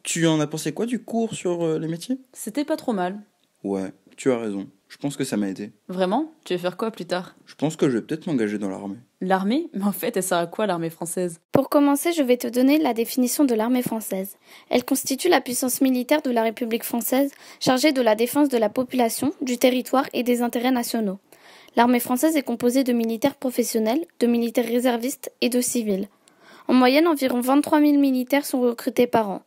Tu en as pensé quoi du cours sur les métiers? C'était pas trop mal. Ouais, tu as raison. Je pense que ça m'a aidé. Vraiment? Tu veux faire quoi plus tard? Je pense que je vais peut-être m'engager dans l'armée. L'armée? Mais en fait, elle sert à quoi l'armée française? Pour commencer, je vais te donner la définition de l'armée française. Elle constitue la puissance militaire de la République française, chargée de la défense de la population, du territoire et des intérêts nationaux. L'armée française est composée de militaires professionnels, de militaires réservistes et de civils. En moyenne, environ 23 000 militaires sont recrutés par an.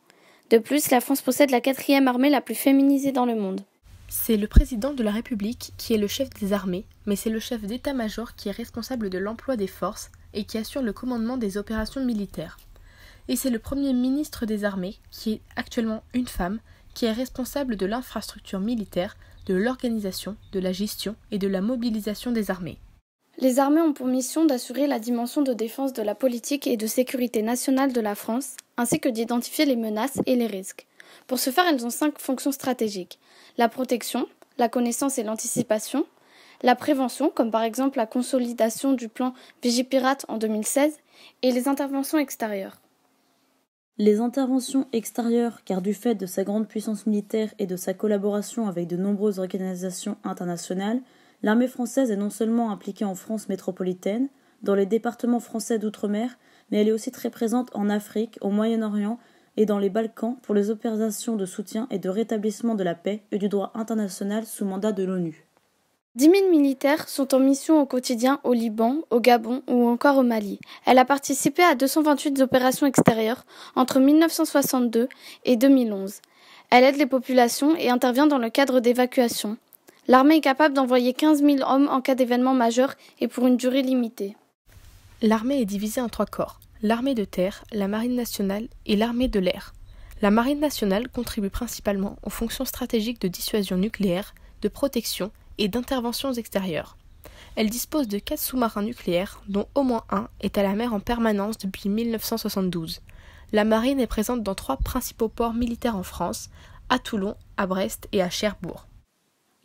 De plus, la France possède la 4e armée la plus féminisée dans le monde. C'est le président de la République qui est le chef des armées, mais c'est le chef d'état-major qui est responsable de l'emploi des forces et qui assure le commandement des opérations militaires. Et c'est le premier ministre des armées, qui est actuellement une femme, qui est responsable de l'infrastructure militaire, de l'organisation, de la gestion et de la mobilisation des armées. Les armées ont pour mission d'assurer la dimension de défense de la politique et de sécurité nationale de la France, ainsi que d'identifier les menaces et les risques. Pour ce faire, elles ont 5 fonctions stratégiques. La protection, la connaissance et l'anticipation, la prévention, comme par exemple la consolidation du plan Vigipirate en 2016, et les interventions extérieures. Les interventions extérieures, car du fait de sa grande puissance militaire et de sa collaboration avec de nombreuses organisations internationales, l'armée française est non seulement impliquée en France métropolitaine, dans les départements français d'outre-mer, mais elle est aussi très présente en Afrique, au Moyen-Orient et dans les Balkans pour les opérations de soutien et de rétablissement de la paix et du droit international sous mandat de l'ONU. 10 000 militaires sont en mission au quotidien au Liban, au Gabon ou encore au Mali. Elle a participé à 228 opérations extérieures entre 1962 et 2011. Elle aide les populations et intervient dans le cadre d'évacuation. L'armée est capable d'envoyer 15 000 hommes en cas d'événement majeur et pour une durée limitée. L'armée est divisée en 3 corps, l'armée de terre, la marine nationale et l'armée de l'air. La marine nationale contribue principalement aux fonctions stratégiques de dissuasion nucléaire, de protection et d'interventions extérieures. Elle dispose de 4 sous-marins nucléaires, dont au moins un est à la mer en permanence depuis 1972. La marine est présente dans 3 principaux ports militaires en France, à Toulon, à Brest et à Cherbourg.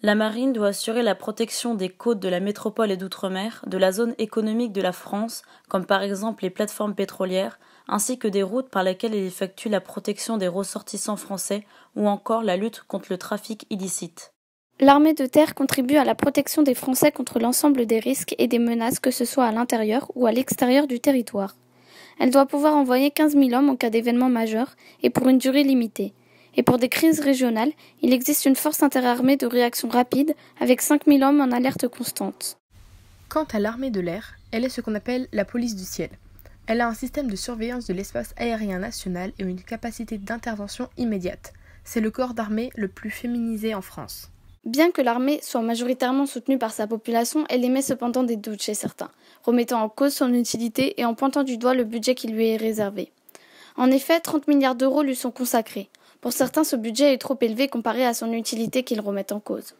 La marine doit assurer la protection des côtes de la métropole et d'outre-mer, de la zone économique de la France, comme par exemple les plateformes pétrolières, ainsi que des routes par lesquelles elle effectue la protection des ressortissants français ou encore la lutte contre le trafic illicite. L'armée de terre contribue à la protection des Français contre l'ensemble des risques et des menaces, que ce soit à l'intérieur ou à l'extérieur du territoire. Elle doit pouvoir envoyer 15 000 hommes en cas d'événement majeur et pour une durée limitée. Et pour des crises régionales, il existe une force interarmée de réaction rapide avec 5 000 hommes en alerte constante. Quant à l'armée de l'air, elle est ce qu'on appelle la police du ciel. Elle a un système de surveillance de l'espace aérien national et une capacité d'intervention immédiate. C'est le corps d'armée le plus féminisé en France. Bien que l'armée soit majoritairement soutenue par sa population, elle émet cependant des doutes chez certains, remettant en cause son utilité et en pointant du doigt le budget qui lui est réservé. En effet, 30 milliards d'euros lui sont consacrés. Pour certains, ce budget est trop élevé comparé à son utilité qu'ils remettent en cause.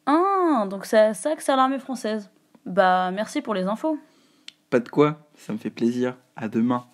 Ah, donc c'est ça que c'est l'armée française. Bah, merci pour les infos. Pas de quoi, ça me fait plaisir. À demain.